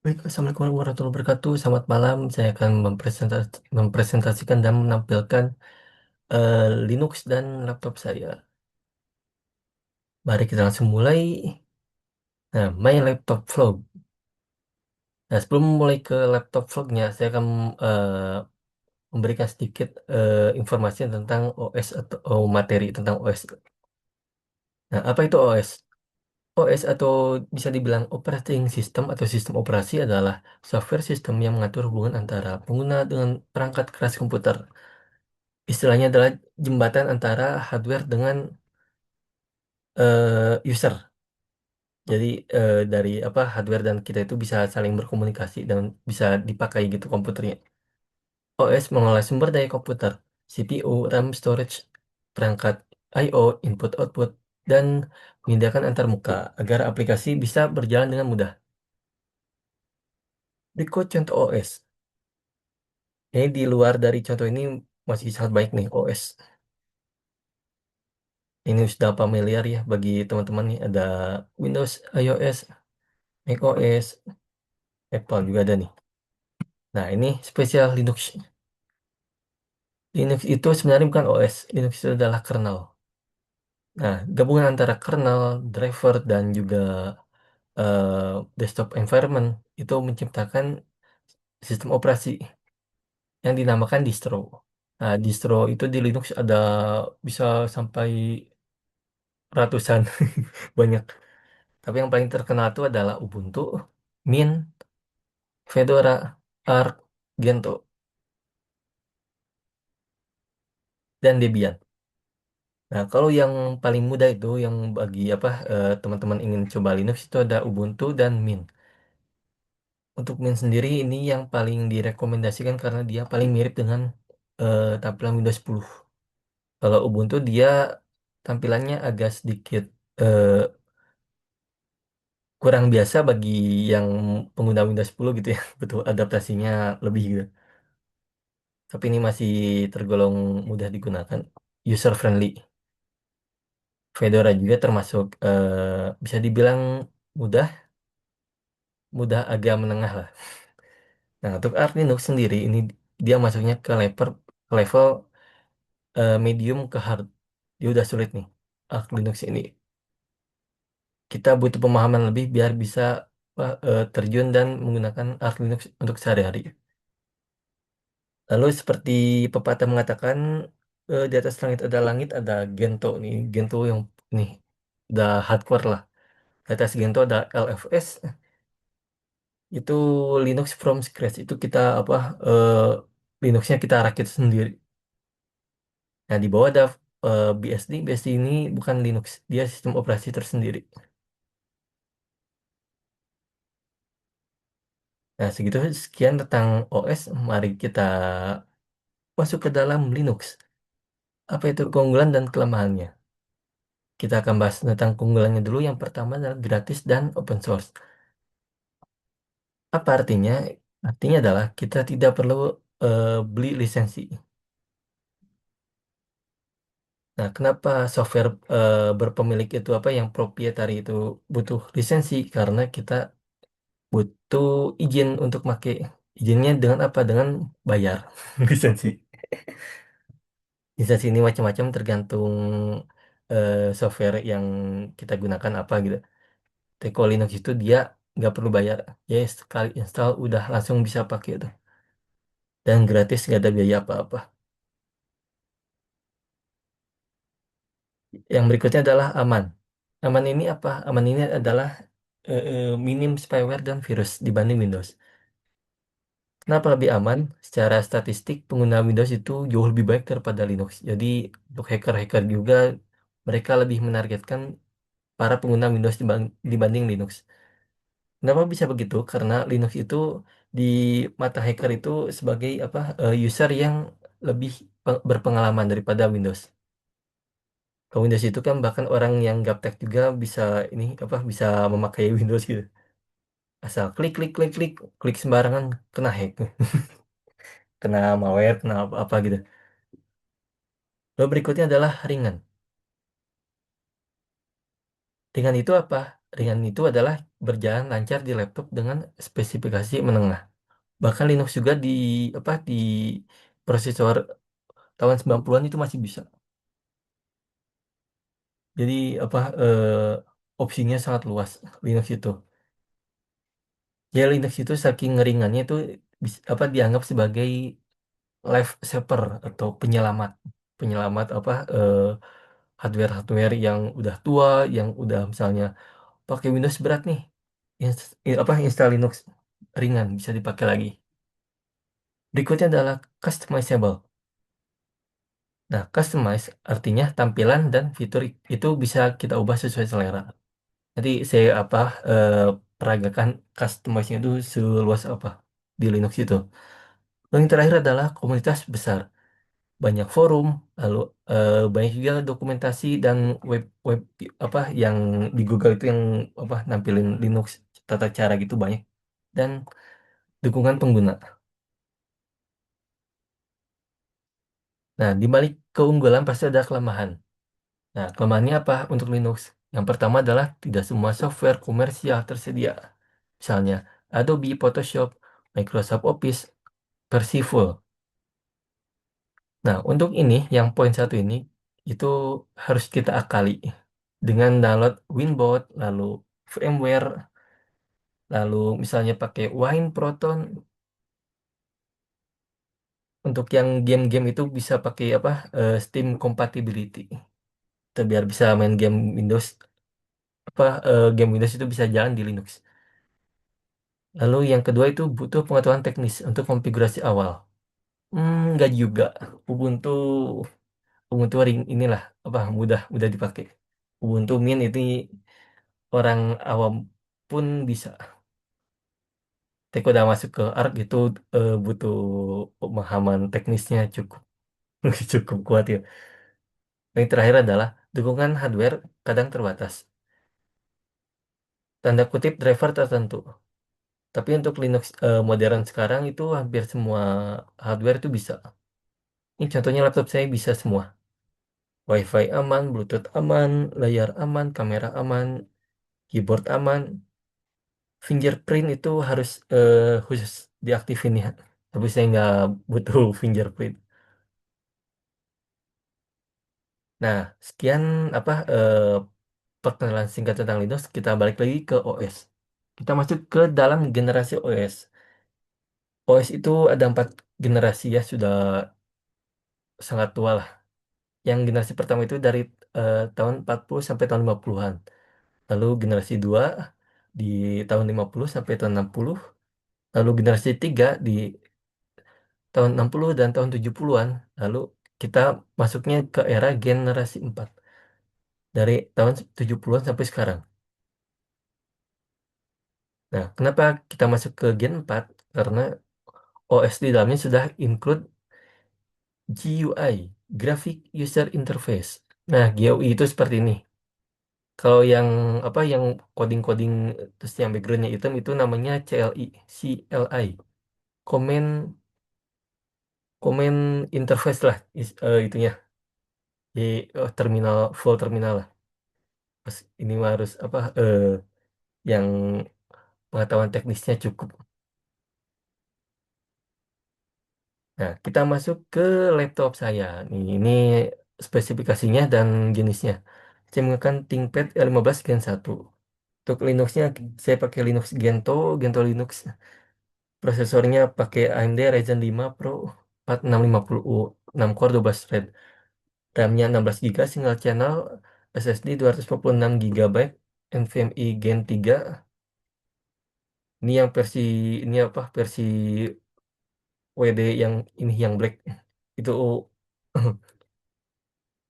Baik, Assalamualaikum warahmatullahi wabarakatuh. Selamat malam. Saya akan mempresentasikan dan menampilkan Linux dan laptop saya. Mari kita langsung mulai. Nah, My Laptop Vlog. Nah, sebelum mulai ke laptop vlognya, saya akan memberikan sedikit informasi tentang OS atau materi tentang OS. Nah, apa itu OS? OS atau bisa dibilang operating system atau sistem operasi adalah software sistem yang mengatur hubungan antara pengguna dengan perangkat keras komputer. Istilahnya adalah jembatan antara hardware dengan user. Jadi dari apa hardware dan kita itu bisa saling berkomunikasi dan bisa dipakai gitu komputernya. OS mengolah sumber daya komputer, CPU, RAM, storage, perangkat I/O, input/output, dan memindahkan antar muka agar aplikasi bisa berjalan dengan mudah. Berikut contoh OS. Ini di luar dari contoh ini masih sangat baik nih OS. Ini sudah familiar ya bagi teman-teman nih. Ada Windows, iOS, macOS, Apple juga ada nih. Nah, ini spesial Linux. Linux itu sebenarnya bukan OS. Linux itu adalah kernel. Nah, gabungan antara kernel, driver, dan juga desktop environment itu menciptakan sistem operasi yang dinamakan distro. Nah, distro itu di Linux ada bisa sampai ratusan, banyak. Tapi yang paling terkenal itu adalah Ubuntu, Mint, Fedora, Arch, Gentoo, dan Debian. Nah, kalau yang paling mudah itu yang bagi apa teman-teman ingin coba Linux itu ada Ubuntu dan Mint. Untuk Mint sendiri ini yang paling direkomendasikan karena dia paling mirip dengan tampilan Windows 10. Kalau Ubuntu dia tampilannya agak sedikit eh, kurang biasa bagi yang pengguna Windows 10 gitu ya. Betul adaptasinya lebih gitu. Tapi ini masih tergolong mudah digunakan, user friendly. Fedora juga termasuk bisa dibilang mudah mudah agak menengah lah. Nah, untuk Arch Linux sendiri ini dia masuknya ke level medium ke hard. Dia udah sulit nih. Arch Linux ini kita butuh pemahaman lebih biar bisa terjun dan menggunakan Arch Linux untuk sehari-hari. Lalu seperti pepatah mengatakan di atas langit ada langit ada Gentoo nih. Gentoo yang nih udah hardcore lah. Di atas Gentoo ada LFS itu Linux from scratch itu kita apa Linuxnya kita rakit sendiri. Nah di bawah ada BSD. BSD ini bukan Linux, dia sistem operasi tersendiri. Nah segitu sekian tentang OS. Mari kita masuk ke dalam Linux. Apa itu keunggulan dan kelemahannya? Kita akan bahas tentang keunggulannya dulu. Yang pertama adalah gratis dan open source. Apa artinya? Artinya adalah kita tidak perlu beli lisensi. Nah, kenapa software berpemilik itu apa yang proprietary itu butuh lisensi? Karena kita butuh izin untuk pakai. Izinnya dengan apa? Dengan bayar lisensi. Lisensi ini macam-macam tergantung software yang kita gunakan apa gitu. Tapi kalau Linux itu dia nggak perlu bayar. Ya sekali install udah langsung bisa pakai itu. Dan gratis nggak ada biaya apa-apa. Yang berikutnya adalah aman. Aman ini apa? Aman ini adalah minim spyware dan virus dibanding Windows. Kenapa lebih aman? Secara statistik, pengguna Windows itu jauh lebih baik daripada Linux. Jadi, untuk hacker-hacker juga, mereka lebih menargetkan para pengguna Windows dibanding Linux. Kenapa bisa begitu? Karena Linux itu di mata hacker itu sebagai apa user yang lebih berpengalaman daripada Windows. Kalau Windows itu kan bahkan orang yang gaptek juga bisa ini apa bisa memakai Windows gitu. Asal klik klik klik klik klik sembarangan kena hack, kena malware, kena apa gitu. Lalu berikutnya adalah ringan. Ringan itu apa? ringan itu adalah berjalan lancar di laptop dengan spesifikasi menengah. Bahkan Linux juga di apa di prosesor tahun 90-an itu masih bisa. Jadi apa opsinya sangat luas Linux itu. Ya Linux itu saking ngeringannya itu apa dianggap sebagai life saver atau penyelamat. Penyelamat apa hardware-hardware yang udah tua, yang udah misalnya pakai Windows berat nih. Apa install Linux ringan bisa dipakai lagi. Berikutnya adalah customizable. Nah, customize artinya tampilan dan fitur itu bisa kita ubah sesuai selera. Nanti saya apa eh, peragakan customize-nya itu seluas apa di Linux itu. Lalu yang terakhir adalah komunitas besar. Banyak forum, lalu banyak juga dokumentasi dan web web apa yang di Google itu yang apa nampilin Linux tata cara gitu banyak dan dukungan pengguna. Nah, di balik keunggulan pasti ada kelemahan. Nah, kelemahannya apa untuk Linux? Yang pertama adalah tidak semua software komersial tersedia. Misalnya Adobe Photoshop, Microsoft Office, versi full. Nah, untuk ini, yang poin satu ini, itu harus kita akali dengan download Winbot, lalu VMware, lalu misalnya pakai Wine Proton. Untuk yang game-game itu bisa pakai apa? Steam Compatibility. Itu biar bisa main game Windows, apa game Windows itu bisa jalan di Linux. Lalu yang kedua itu butuh pengetahuan teknis untuk konfigurasi awal. Nggak juga. Ubuntu Ubuntu ring inilah apa mudah mudah dipakai. Ubuntu Mint itu orang awam pun bisa. Tapi kalau udah masuk ke ARC itu butuh pemahaman teknisnya cukup cukup kuat ya. Yang terakhir adalah dukungan hardware kadang terbatas. Tanda kutip driver tertentu. Tapi untuk Linux modern sekarang itu hampir semua hardware itu bisa. Ini contohnya laptop saya bisa semua. WiFi aman, Bluetooth aman, layar aman, kamera aman, keyboard aman. Fingerprint itu harus khusus diaktifin ya. Tapi saya nggak butuh fingerprint. Nah, sekian apa perkenalan singkat tentang Linux. Kita balik lagi ke OS. Kita masuk ke dalam generasi OS. OS itu ada 4 generasi ya, sudah sangat tua lah. Yang generasi pertama itu dari tahun 40 sampai tahun 50-an. Lalu generasi 2 di tahun 50 sampai tahun 60. Lalu generasi 3 di tahun 60 dan tahun 70-an. Lalu kita masuknya ke era generasi 4 dari tahun 70-an sampai sekarang. Nah, kenapa kita masuk ke Gen 4? Karena OS di dalamnya sudah include GUI, Graphic User Interface. Nah, GUI itu seperti ini. Kalau yang apa yang coding-coding terus yang backgroundnya hitam itu namanya CLI, CLI, Command Command Interface lah itunya di terminal full terminal lah. Terus ini mah harus apa yang pengetahuan teknisnya cukup. Nah, kita masuk ke laptop saya. Ini spesifikasinya dan jenisnya. Saya menggunakan ThinkPad L15 Gen 1. Untuk Linuxnya saya pakai Linux Gento, Gento Linux. Prosesornya pakai AMD Ryzen 5 Pro 4650U, 6 core 12 thread. RAM-nya 16 GB single channel, SSD 256 GB, NVMe Gen 3. Ini yang versi ini apa versi WD yang ini yang black. Itu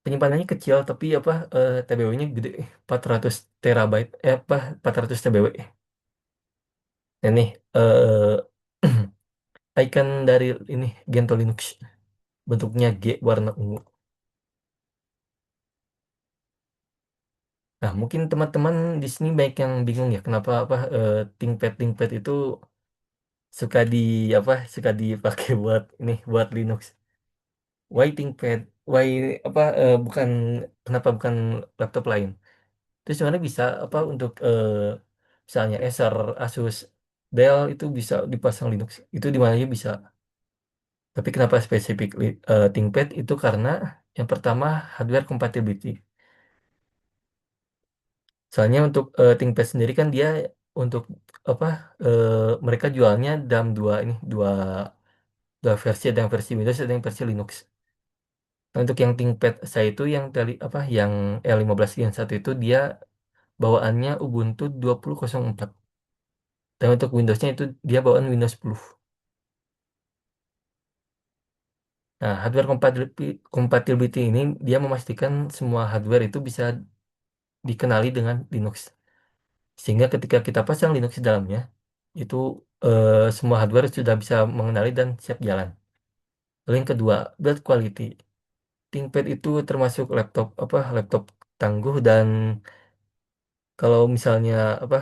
penyimpanannya kecil tapi apa TBW-nya gede 400 terabyte apa 400 TBW. Nah, nih icon dari ini Gentoo Linux bentuknya G warna ungu. Nah, mungkin teman-teman di sini baik yang bingung ya kenapa apa ThinkPad itu suka di apa suka dipakai buat ini buat Linux. Why ThinkPad? Why apa bukan kenapa bukan laptop lain? Terus sebenarnya bisa apa untuk misalnya Acer, Asus, Dell itu bisa dipasang Linux. Itu di mana aja bisa. Tapi kenapa spesifik ThinkPad itu karena yang pertama hardware compatibility. Soalnya untuk ThinkPad sendiri kan dia untuk apa eh, mereka jualnya dalam dua versi, ada yang versi Windows, ada yang versi Linux. Nah, untuk yang ThinkPad saya itu yang tadi apa yang L15 Gen 1 itu dia bawaannya Ubuntu 20.04. Dan untuk Windowsnya itu dia bawaan Windows 10. Nah, hardware compatibility ini dia memastikan semua hardware itu bisa dikenali dengan Linux. Sehingga ketika kita pasang Linux di dalamnya, itu semua hardware sudah bisa mengenali dan siap jalan. Lalu yang kedua, build quality. ThinkPad itu termasuk laptop tangguh dan kalau misalnya apa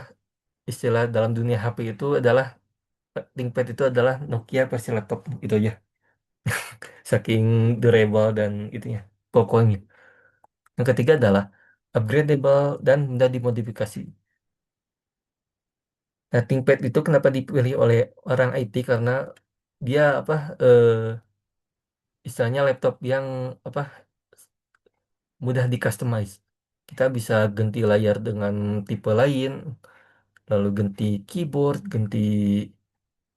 istilah dalam dunia HP itu adalah ThinkPad itu adalah Nokia versi laptop itu aja. Saking durable dan itunya, pokoknya. Yang ketiga adalah upgradable dan mudah dimodifikasi. Nah, ThinkPad itu kenapa dipilih oleh orang IT karena dia apa eh, istilahnya laptop yang apa mudah di customize. Kita bisa ganti layar dengan tipe lain, lalu ganti keyboard, ganti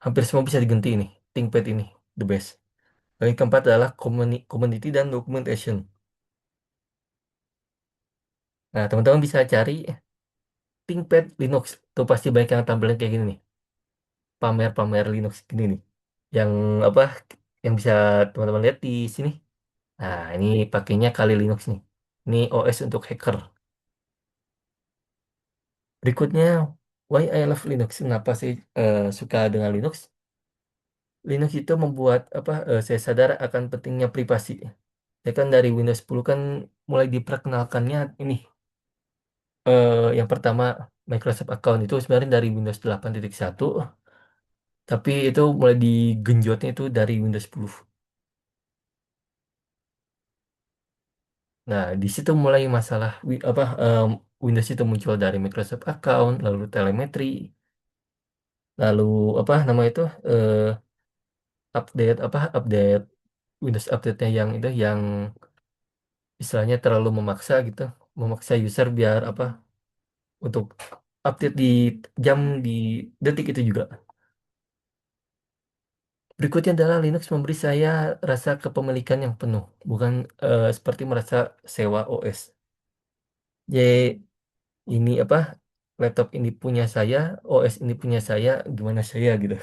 hampir semua bisa diganti ini. ThinkPad ini the best. Lalu yang keempat adalah community dan documentation. Nah, teman-teman bisa cari ThinkPad Linux. Tuh pasti banyak yang tampilan kayak gini nih. Pamer-pamer Linux gini nih. Yang apa yang bisa teman-teman lihat di sini. Nah, ini pakainya Kali Linux nih. Ini OS untuk hacker. Berikutnya, why I love Linux. Kenapa sih suka dengan Linux? Linux itu membuat saya sadar akan pentingnya privasi. Ya kan dari Windows 10 kan mulai diperkenalkannya ini yang pertama Microsoft Account itu sebenarnya dari Windows 8.1, tapi itu mulai digenjotnya itu dari Windows 10. Nah, di situ mulai masalah Windows itu muncul dari Microsoft Account, lalu telemetri, lalu apa nama itu update Windows update-nya yang itu yang istilahnya terlalu memaksa gitu, memaksa user biar untuk update di jam di detik itu juga. Berikutnya adalah Linux memberi saya rasa kepemilikan yang penuh, bukan seperti merasa sewa OS. Jadi ini laptop ini punya saya, OS ini punya saya, gimana saya gitu.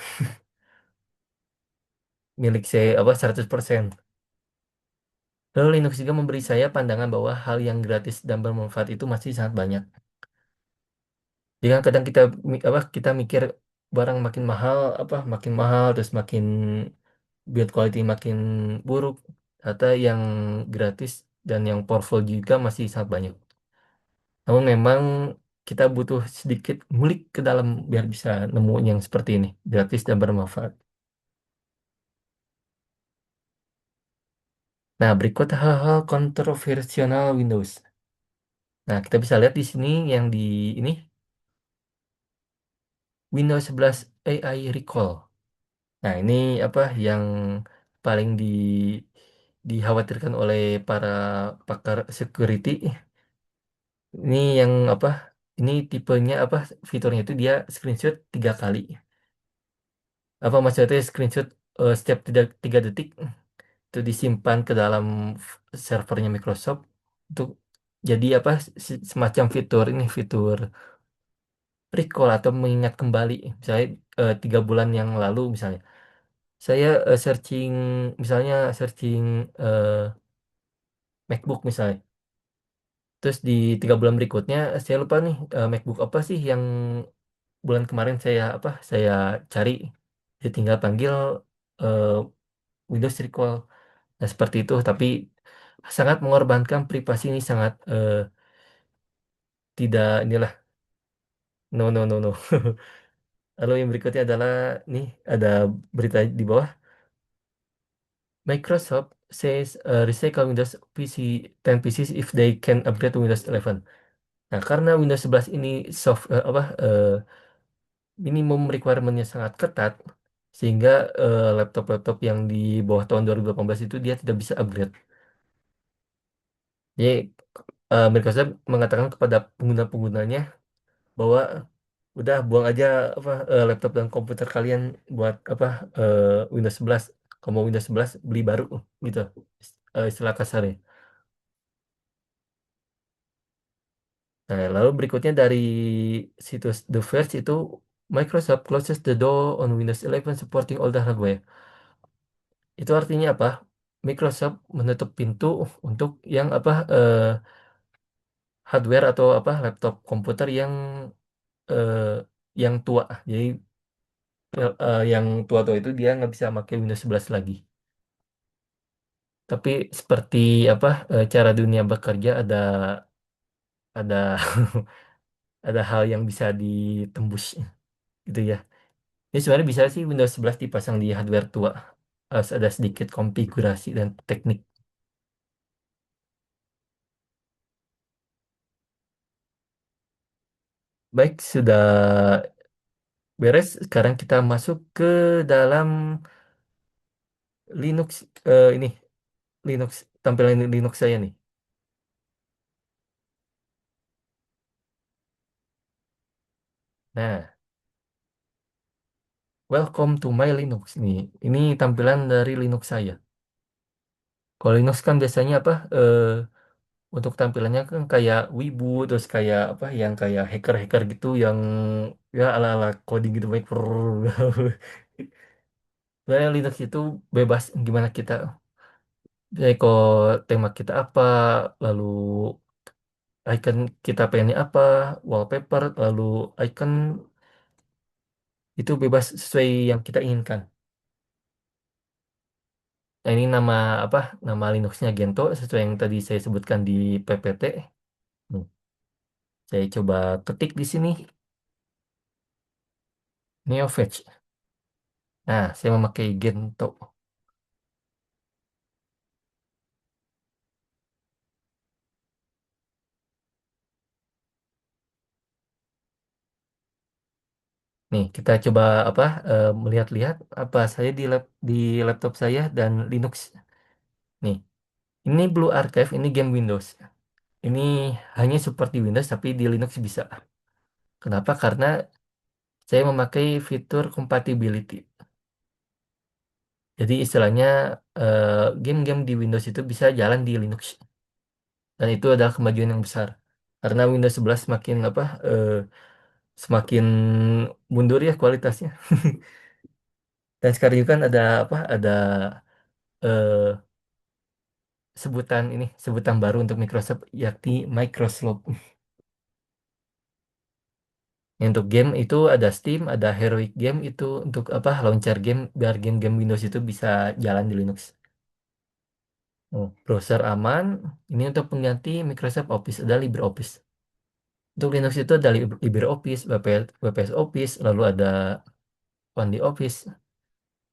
Milik saya 100%. Lalu Linux juga memberi saya pandangan bahwa hal yang gratis dan bermanfaat itu masih sangat banyak. Jadi kan kadang kita mikir barang makin mahal terus makin build quality makin buruk. Ternyata yang gratis dan yang powerful juga masih sangat banyak. Namun memang kita butuh sedikit ngulik ke dalam biar bisa nemu yang seperti ini, gratis dan bermanfaat. Nah, berikut hal-hal kontroversial Windows. Nah, kita bisa lihat di sini yang di ini Windows 11 AI Recall. Nah, ini yang paling dikhawatirkan oleh para pakar security. Ini yang ini tipenya fiturnya itu dia screenshot 3 kali. Maksudnya screenshot setiap 3 detik itu disimpan ke dalam servernya Microsoft untuk jadi semacam fitur recall atau mengingat kembali misalnya 3 bulan yang lalu misalnya saya searching eh, MacBook misalnya terus di 3 bulan berikutnya saya lupa nih MacBook apa sih yang bulan kemarin saya cari saya tinggal panggil eh, Windows Recall. Nah, seperti itu tapi sangat mengorbankan privasi ini sangat tidak inilah no no no no. Lalu yang berikutnya adalah nih ada berita di bawah. Microsoft says recycle Windows PC 10 PCs if they can upgrade to Windows 11. Nah, karena Windows 11 ini minimum requirement-nya sangat ketat, sehingga laptop-laptop yang di bawah tahun 2018 itu dia tidak bisa upgrade. Jadi Microsoft mengatakan kepada pengguna-penggunanya bahwa udah buang aja laptop dan komputer kalian buat Windows 11. Kalau mau Windows 11 beli baru gitu. Istilah kasarnya. Nah, lalu berikutnya dari situs The Verge itu Microsoft closes the door on Windows 11 supporting older hardware. Itu artinya apa? Microsoft menutup pintu untuk yang hardware atau laptop komputer eh, yang tua. Jadi yang tua-tua itu dia nggak bisa pakai Windows 11 lagi. Tapi seperti cara dunia bekerja ada ada hal yang bisa ditembus gitu ya. Ini sebenarnya bisa sih Windows 11 dipasang di hardware tua. Harus ada sedikit konfigurasi dan teknik. Baik, sudah beres. Sekarang kita masuk ke dalam Linux ini Linux tampilan Linux saya nih. Nah, welcome to my Linux nih. Ini tampilan dari Linux saya. Kalau Linux kan biasanya untuk tampilannya kan kayak Wibu terus kayak yang kayak hacker-hacker gitu yang ya ala-ala coding gitu baik. Sebenarnya Linux itu bebas gimana kita. Jadi kalau tema kita apa, lalu icon kita pengennya apa, wallpaper, lalu icon itu bebas sesuai yang kita inginkan. Nah, ini nama Linuxnya Gento sesuai yang tadi saya sebutkan di PPT. Hmm, Saya coba ketik di sini NeoFetch. Nah, saya memakai Gento. Nih, kita coba melihat-lihat apa saya di laptop saya dan Linux. Nih, ini Blue Archive, ini game Windows. Ini hanya seperti Windows tapi di Linux bisa. Kenapa? Karena saya memakai fitur compatibility. Jadi istilahnya game-game di Windows itu bisa jalan di Linux. Dan itu adalah kemajuan yang besar. Karena Windows 11 semakin mundur ya kualitasnya. Dan sekarang juga kan eh, sebutan baru untuk Microsoft yakni Microsoft. Untuk game itu ada Steam, ada Heroic Game itu untuk launcher game biar game-game Windows itu bisa jalan di Linux. Oh, browser aman. Ini untuk pengganti Microsoft Office ada LibreOffice. Untuk Linux itu ada LibreOffice, WPS Office, lalu ada OnlyOffice.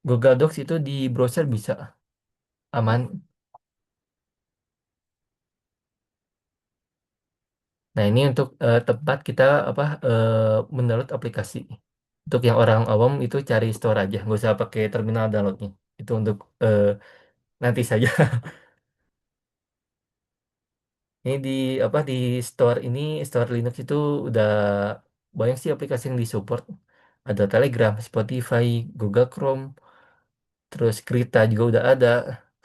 Google Docs itu di browser bisa aman. Nah, ini untuk tempat kita mendownload aplikasi. Untuk yang orang awam itu cari store aja, nggak usah pakai terminal downloadnya. Itu untuk nanti saja. Ini di store ini, store Linux itu udah banyak sih aplikasi yang disupport. Ada Telegram, Spotify, Google Chrome, terus Krita juga udah ada,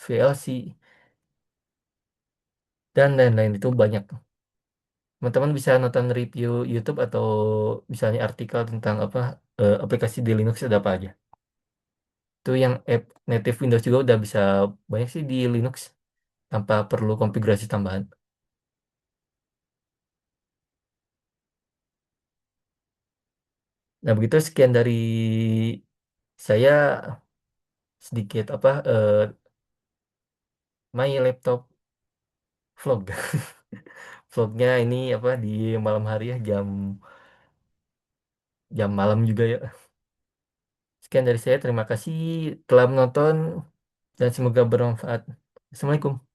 VLC, dan lain-lain itu banyak. Teman-teman bisa nonton review YouTube atau misalnya artikel tentang aplikasi di Linux ada apa aja. Itu yang app native Windows juga udah bisa banyak sih di Linux tanpa perlu konfigurasi tambahan. Nah, begitu sekian dari saya sedikit my laptop vlog. Vlognya ini di malam hari ya jam jam malam juga ya. Sekian dari saya, terima kasih telah menonton dan semoga bermanfaat. Assalamualaikum.